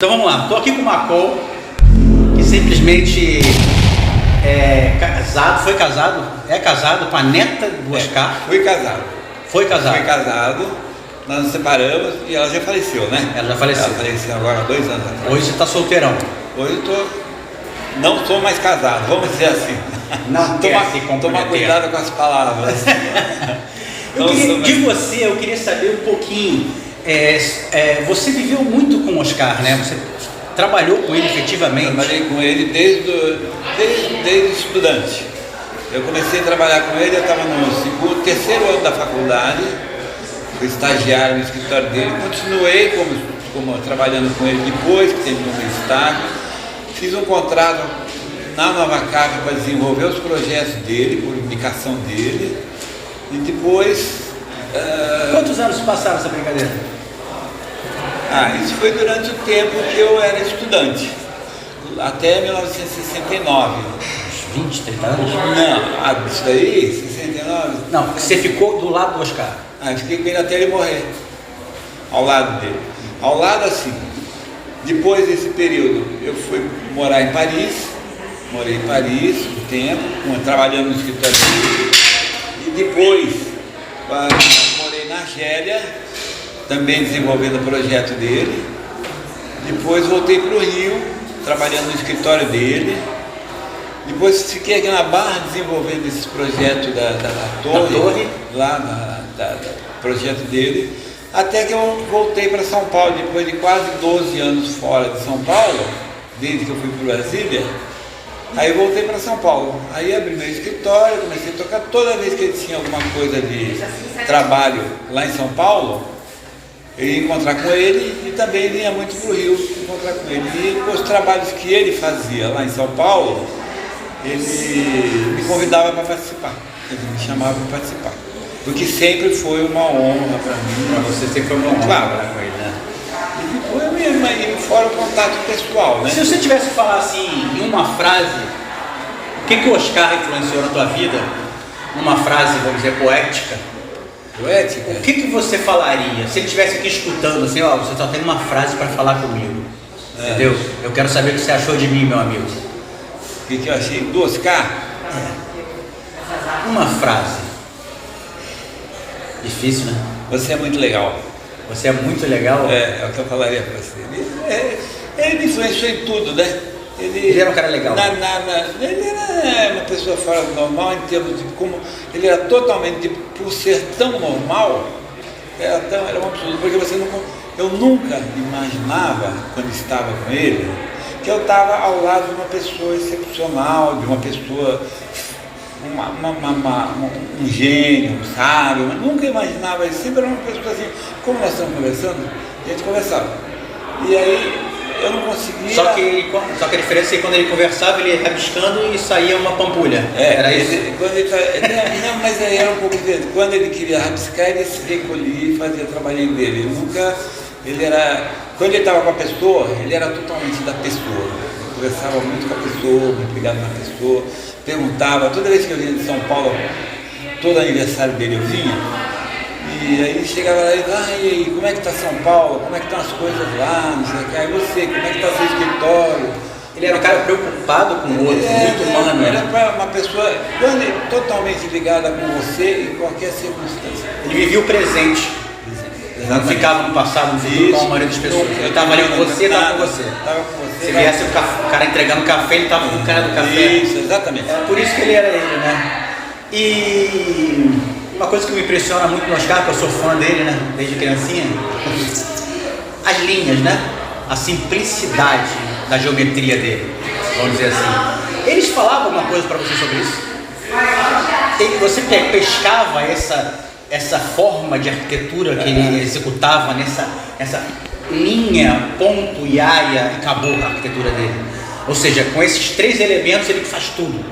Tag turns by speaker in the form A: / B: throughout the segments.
A: Então vamos lá, estou aqui com o Macol, que simplesmente é casado, é casado com a neta do Oscar.
B: Fui casado.
A: Foi casado.
B: Fui casado, nós nos separamos e ela já faleceu, né?
A: Ela já faleceu.
B: Ela faleceu agora há 2 anos atrás.
A: Hoje você está solteirão.
B: Hoje eu não sou mais casado, vamos dizer assim.
A: Não quer se comprometer.
B: Tomar cuidado com as palavras.
A: De você, eu queria saber um pouquinho. Você viveu muito com o Oscar, né? Você trabalhou com ele efetivamente?
B: Trabalhei com ele desde estudante. Eu comecei a trabalhar com ele, eu estava no terceiro ano da faculdade, fui estagiário no escritório dele, continuei como trabalhando com ele depois que terminou meu estágio, fiz um contrato na Nova Carga para desenvolver os projetos dele, por indicação dele, e depois...
A: Quantos anos passaram essa brincadeira?
B: Isso foi durante o tempo que eu era estudante, até 1969.
A: 20, 30 anos?
B: Não, isso daí, 69?
A: Não, você ficou do lado do Oscar.
B: Eu fiquei com ele até ele morrer, ao lado dele. Ao lado assim, depois desse período eu fui morar em Paris, morei em Paris um tempo, trabalhando no escritório dele, e depois morei na Argélia, também desenvolvendo o projeto dele. Depois voltei para o Rio, trabalhando no escritório dele. Depois fiquei aqui na Barra desenvolvendo esse projeto da torre, lá projeto dele, até que eu voltei para São Paulo, depois de quase 12 anos fora de São Paulo, desde que eu fui para Brasília. Aí eu voltei para São Paulo, aí abri meu escritório, comecei a tocar. Toda vez que ele tinha alguma coisa de trabalho lá em São Paulo, eu ia encontrar com ele e também vinha muito para o Rio encontrar com ele. E os trabalhos que ele fazia lá em São Paulo, ele me convidava para participar, ele me chamava para participar, porque sempre foi uma honra para mim.
A: Para você sempre foi uma honra trabalhar com ele, né?
B: E depois, fora o contato pessoal, né?
A: Se você tivesse que falar assim, em uma frase, o que o Oscar influenciou na tua vida, numa frase, vamos dizer, poética, o que você falaria? Se ele estivesse aqui escutando, assim, você só tem uma frase para falar comigo, entendeu? Eu quero saber o que você achou de mim, meu amigo.
B: O que eu achei do Oscar?
A: Uma frase. Difícil, né?
B: Você é muito legal.
A: Você é muito legal?
B: É o que eu falaria para você. Ele me influenciou em tudo, né?
A: Ele era um cara legal.
B: Ele era uma pessoa fora do normal em termos de como ele era totalmente, por ser tão normal, era um absurdo, porque eu nunca imaginava, quando estava com ele, que eu estava ao lado de uma pessoa excepcional, de uma pessoa, um gênio, um sábio. Eu nunca imaginava isso, sempre era uma pessoa assim, como nós estamos conversando, a gente conversava. E aí eu não conseguia...
A: Só que a diferença é que quando ele conversava, ele ia rabiscando e saía uma pampulha. Era isso?
B: Não, mas aí era um pouco diferente. Quando ele queria rabiscar, ele se recolhia e fazia o trabalhinho dele. Quando ele estava com a pessoa, ele era totalmente da pessoa. Ele conversava muito com a pessoa, muito ligado na pessoa, perguntava. Toda vez que eu vinha de São Paulo, todo aniversário dele eu vinha. E aí chegava lá e aí, como é que está São Paulo? Como é que estão as coisas lá? Não sei o que. Aí você, como é que está seu escritório?
A: Ele era um cara preocupado com o outro, muito humano.
B: Ele era uma pessoa totalmente ligada com você em qualquer circunstância.
A: Ele vivia o presente. Não ficava no passado, no futuro, como a maioria das pessoas. Ele estava ali com você, estava com você. Se viesse o cara entregando café, ele estava com o cara do café.
B: Isso, exatamente.
A: É por isso que ele era ele, né? E uma coisa que me impressiona muito no Oscar, que eu sou fã dele, né, desde criancinha, as linhas, né, a simplicidade da geometria dele, vamos dizer assim. Eles falavam alguma coisa para você sobre isso? Você pescava essa forma de arquitetura que ele executava nessa linha, ponto e área, e acabou a arquitetura dele. Ou seja, com esses 3 elementos ele faz tudo.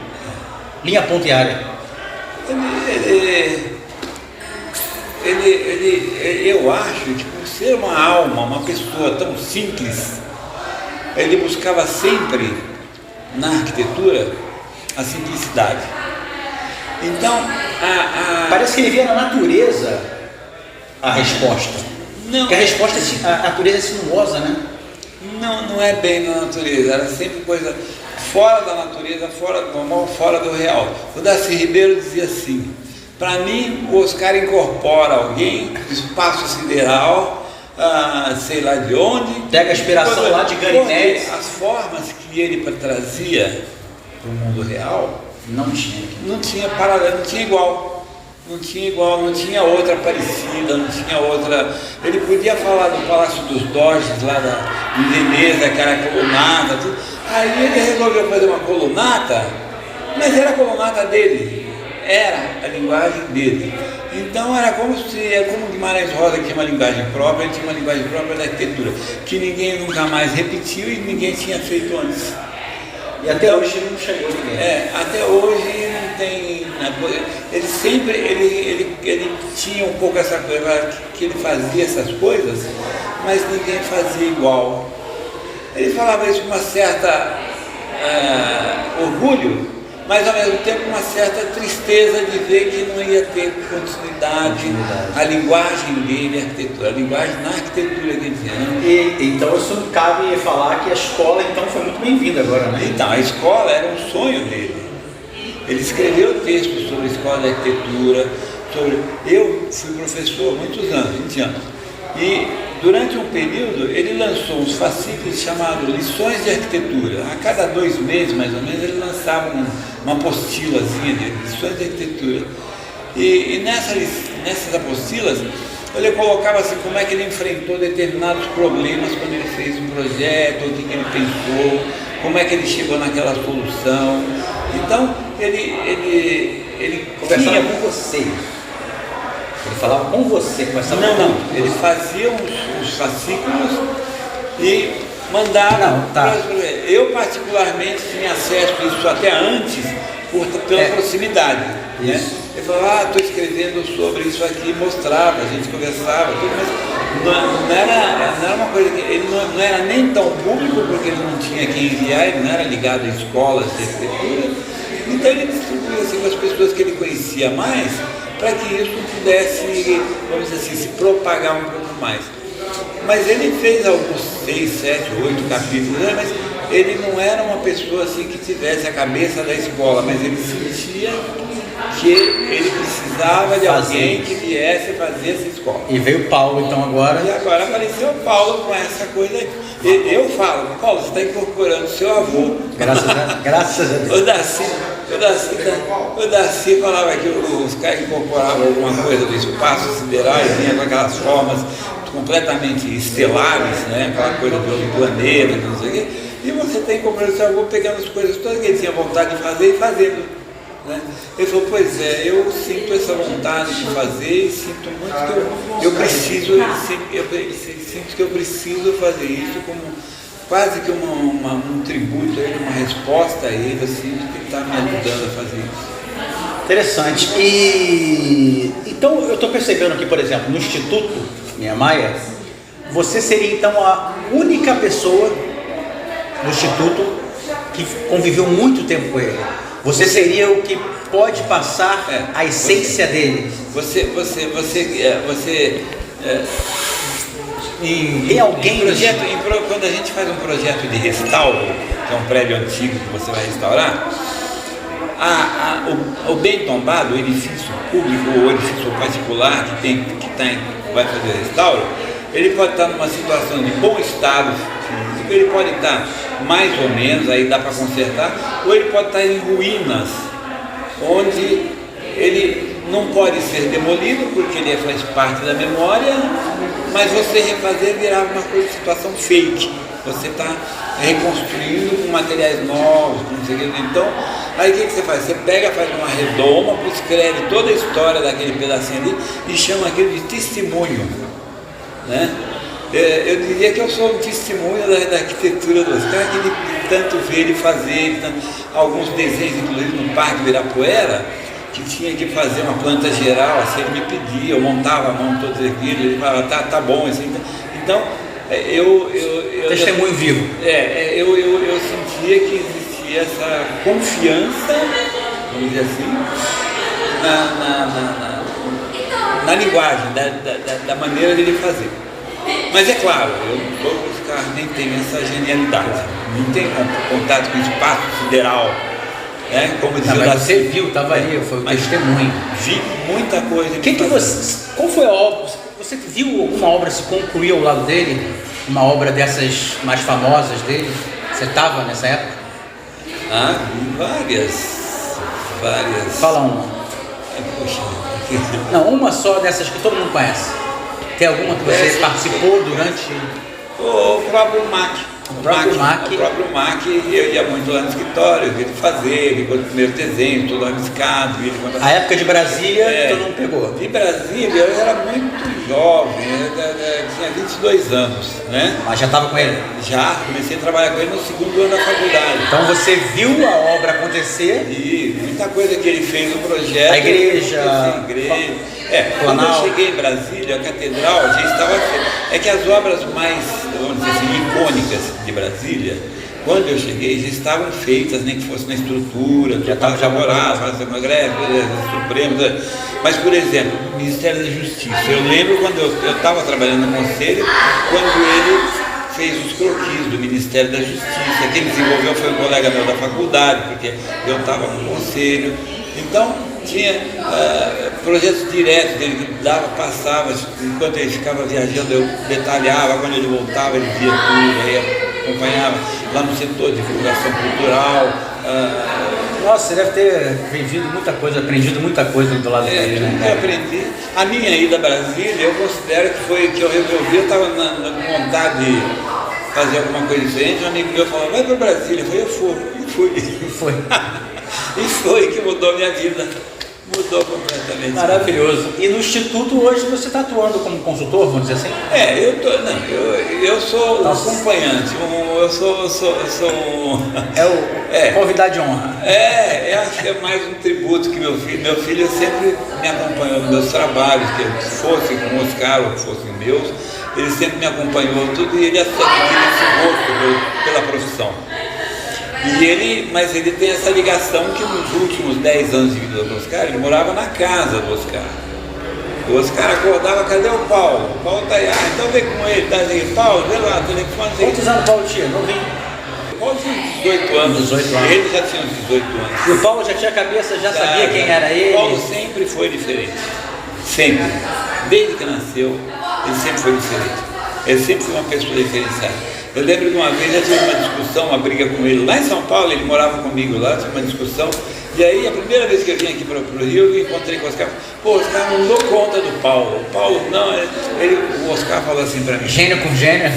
A: Linha, ponto e área.
B: Eu acho que por ser uma alma, uma pessoa tão simples, ele buscava sempre na arquitetura a simplicidade. Então,
A: parece que ele via na natureza a resposta.
B: Não.
A: Porque a resposta, a natureza é sinuosa, né?
B: Não é bem na natureza, era sempre coisa fora da natureza, fora do normal, fora do real. O Darcy Ribeiro dizia assim: para mim, o Oscar incorpora alguém do espaço sideral, sei lá de onde.
A: Pega a inspiração lá de Ganymede.
B: As formas que ele trazia para o mundo real não tinha paralelo, não tinha igual. Não tinha outra parecida, não tinha outra. Ele podia falar do Palácio dos Doges, lá em Veneza, que era colunata, tudo. Aí ele resolveu fazer uma colunata, mas era a colunata dele, era a linguagem dele. Então era como Guimarães Rosa, que tinha uma linguagem própria, ele tinha uma linguagem própria da arquitetura, que ninguém nunca mais repetiu e ninguém tinha feito antes.
A: E até hoje não chegou ninguém.
B: Até hoje não tem. Ele tinha um pouco essa coisa, que ele fazia essas coisas, mas ninguém fazia igual. Ele falava isso com uma certa orgulho, mas ao mesmo tempo uma certa tristeza de ver que não ia ter continuidade. A linguagem dele, a arquitetura, a linguagem na arquitetura que ele tinha. Né?
A: Então isso cabe falar que a escola então foi muito bem-vinda agora, né?
B: Então, a escola era um sonho dele. Ele escreveu textos sobre a escola de arquitetura, eu fui professor há muitos anos, 20 anos, e durante um período ele lançou uns fascículos chamados Lições de Arquitetura. A cada 2 meses, mais ou menos, ele lançava uma apostilazinha de Lições de Arquitetura. E nessas apostilas, ele colocava assim como é que ele enfrentou determinados problemas quando ele fez um projeto, o que ele pensou, como é que ele chegou naquela solução. Então, ele
A: conversava com você. Ele falava com você, conversava com
B: Não. Ele fazia uns fascículos e mandava. Eu, particularmente, tinha acesso a isso até antes, pela proximidade. Né? Ele falava, estou escrevendo sobre isso aqui, mostrava, a gente conversava, tudo, mas não era uma coisa que ele não era nem tão público, porque ele não tinha quem enviar, ele não era ligado a escolas de arquitetura, então ele distribuía assim, com as pessoas que ele conhecia mais, para que isso pudesse, vamos dizer assim, se propagar um pouco mais. Mas ele fez alguns 6, 7, 8 capítulos, né? Mas ele não era uma pessoa assim que tivesse a cabeça da escola, mas ele sentia que ele precisava de alguém que viesse fazer essa escola.
A: E veio Paulo então agora.
B: E agora apareceu Paulo com essa coisa aí. Eu falo, Paulo, você está incorporando seu avô.
A: Graças a Deus.
B: O Darcy falava que os caras incorporavam alguma coisa do espaço sideral e vinha com aquelas formas completamente estelares, né? Aquela coisa de outro planeta, não sei o quê. E você tem incorporando seu avô pegando as coisas todas que ele tinha vontade de fazer e fazendo. Né? Ele falou, pois é, eu sinto essa vontade de fazer e sinto muito que eu preciso, sinto que eu preciso fazer isso como quase que um tributo, uma resposta a ele, assim, que está me ajudando a fazer isso.
A: Interessante. E então eu estou percebendo aqui, por exemplo, no Instituto Niemeyer, você seria então a única pessoa do Instituto que conviveu muito tempo com ele. Você seria o que pode passar a essência dele. Tem alguém
B: quando a gente faz um projeto de restauro, que é um prédio antigo que você vai restaurar, o bem tombado, o edifício público ou edifício particular vai fazer restauro, ele pode estar numa situação de bom estado físico, ele pode estar mais ou menos, aí dá para consertar, ou ele pode estar em ruínas, onde ele não pode ser demolido, porque ele faz parte da memória, mas você refazer virar uma coisa de situação fake. Você está reconstruindo com materiais novos, com não sei o que. Então, aí o que você faz? Você pega, faz uma redoma, escreve toda a história daquele pedacinho ali e chama aquilo de testemunho. Né? Eu diria que eu sou um testemunho da arquitetura do Oscar, que ele tanto vê ele fazer, alguns desenhos, inclusive no Parque Ibirapuera, que tinha que fazer uma planta geral, assim, ele me pedia, eu montava a mão todos aquilo, ele falava, tá bom, assim. Então, eu
A: testemunho vivo.
B: Eu sentia que existia essa confiança, vamos dizer assim, na linguagem, da maneira dele fazer. Mas é claro, eu não sou Oscar, nem tenho essa genialidade, não tenho contato com o espaço sideral, né? Como dizia
A: mas você viu, estava ali, foi o testemunho.
B: Vi muita coisa.
A: Qual foi a obra? Você viu alguma obra se concluir ao lado dele? Uma obra dessas mais famosas dele? Você estava nessa época?
B: Ah, várias.
A: Fala uma.
B: Poxa.
A: Não, uma só dessas que todo mundo conhece. Tem alguma que você participou durante?
B: O próprio Mac.
A: O próprio
B: Mac, eu ia muito lá no escritório, vi ele fazer, vi os primeiros desenhos, tudo rabiscado.
A: A época de Brasília, tu não pegou?
B: De Brasília, eu era muito jovem, eu tinha 22 anos, né?
A: Mas já estava com ele?
B: Já, comecei a trabalhar com ele no segundo ano da faculdade.
A: Então você viu a obra acontecer?
B: E muita coisa que ele fez no projeto.
A: A igreja.
B: Quando eu cheguei em Brasília, a catedral já estava feita. É que as obras mais, vamos dizer assim, icônicas de Brasília, quando eu cheguei, já estavam feitas, nem que fosse na estrutura,
A: já estava elaborado,
B: fazer uma greve, Supremo. Mas, por exemplo, o Ministério da Justiça. Eu lembro quando eu estava trabalhando no Conselho, quando ele fez os croquis do Ministério da Justiça. Quem desenvolveu foi um colega meu da faculdade, porque eu estava no Conselho. Então, tinha projetos diretos dele que passava, enquanto ele ficava viajando, eu detalhava, quando ele voltava, ele via tudo, aí acompanhava lá no setor de divulgação cultural.
A: Nossa, você deve ter aprendido muita coisa do lado dele, né?
B: Eu aprendi. A minha ida a Brasília, eu considero que foi que eu resolvi, eu estava com vontade de fazer alguma coisa diferente, um amigo meu falou, vai para Brasília, eu falei, eu fui.
A: E foi.
B: E foi que mudou a minha vida. Mudou completamente.
A: Maravilhoso. E no Instituto hoje você está atuando como consultor, vamos dizer assim?
B: Eu sou o acompanhante, eu sou
A: convidado de honra.
B: Eu acho que é mais um tributo que meu filho sempre me acompanhou nos meus trabalhos, que fosse com o Oscar ou fossem meus, ele sempre me acompanhou tudo e ele adquiriu esse gosto pela profissão. Mas ele tem essa ligação que nos últimos 10 anos de vida do Oscar, ele morava na casa do Oscar. O Oscar acordava, cadê o Paulo? O Paulo está aí, então vem com ele, tá aí, Paulo, vê lá, telefone.
A: Quantos anos o Paulo tinha? Não vim.
B: O Paulo tinha 18 anos. 18 anos. Ele já tinha uns 18 anos.
A: E o Paulo já tinha cabeça, já sabia quem era ele?
B: O Paulo sempre foi diferente. Sempre. Desde que nasceu, ele sempre foi diferente. Ele sempre foi uma pessoa diferenciada. Eu lembro de uma vez, eu tive uma discussão, uma briga com ele lá em São Paulo, ele morava comigo lá, tive uma discussão, e aí a primeira vez que eu vim aqui para o Rio, eu encontrei com o Oscar, o Oscar não dou conta do Paulo, o Paulo não, o Oscar falou assim para mim.
A: Gênio com gênio?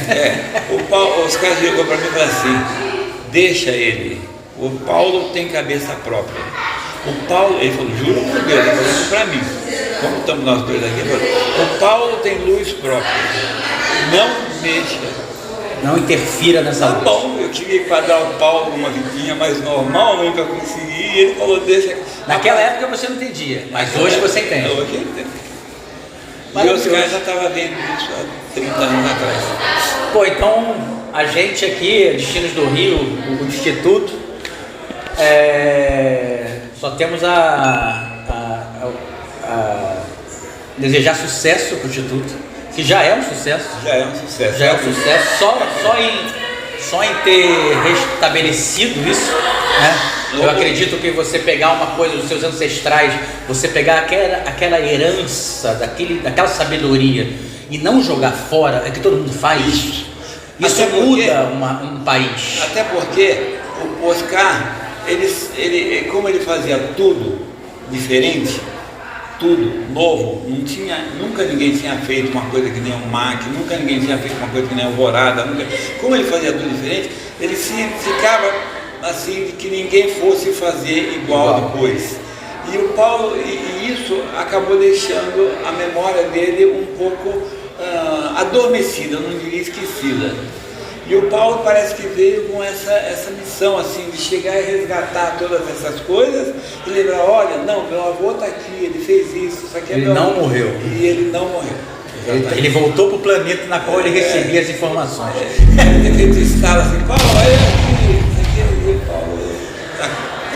B: O Oscar chegou para mim e falou assim, deixa ele, o Paulo tem cabeça própria. O Paulo, ele falou, juro por Deus, ele falou isso para mim, como estamos nós dois aqui, ele falou, o Paulo tem luz própria, não mexa.
A: Não interfira nessa luz.
B: Bom, eu queria enquadrar o Paulo numa vidinha mais normal, nunca consegui, e ele falou, deixa...
A: Naquela época você não entendia, mas hoje você entende.
B: Hoje eu entendo. E o Oscar já estava vendo isso há 30 anos atrás.
A: Pô, então, a gente aqui, Destinos do Rio, o Instituto, só temos a desejar sucesso para o Instituto. Que já é um sucesso.
B: Já é um sucesso.
A: Já é um sucesso. Só em ter restabelecido isso, né? Eu acredito que você pegar uma coisa dos seus ancestrais, você pegar aquela herança, daquela sabedoria e não jogar fora, é que todo mundo faz. Isso muda um país.
B: Até porque o Oscar, como ele fazia tudo diferente, tudo novo, nunca ninguém tinha feito uma coisa que nem o Mac, nunca ninguém tinha feito uma coisa que nem a Alvorada, como ele fazia tudo diferente, ele ficava assim, de que ninguém fosse fazer igual depois. E o Paulo, e isso acabou deixando a memória dele um pouco adormecida, não diria esquecida. E o Paulo parece que veio com essa missão assim, de chegar e resgatar todas essas coisas e lembrar, olha, não, meu avô está aqui, ele fez isso aqui é
A: ele
B: meu
A: não
B: avô.
A: morreu.
B: E ele não morreu.
A: Ele voltou para o planeta na qual ele recebia as informações.
B: Ele feito escala assim, Paulo, olha aqui, isso aqui, Paulo.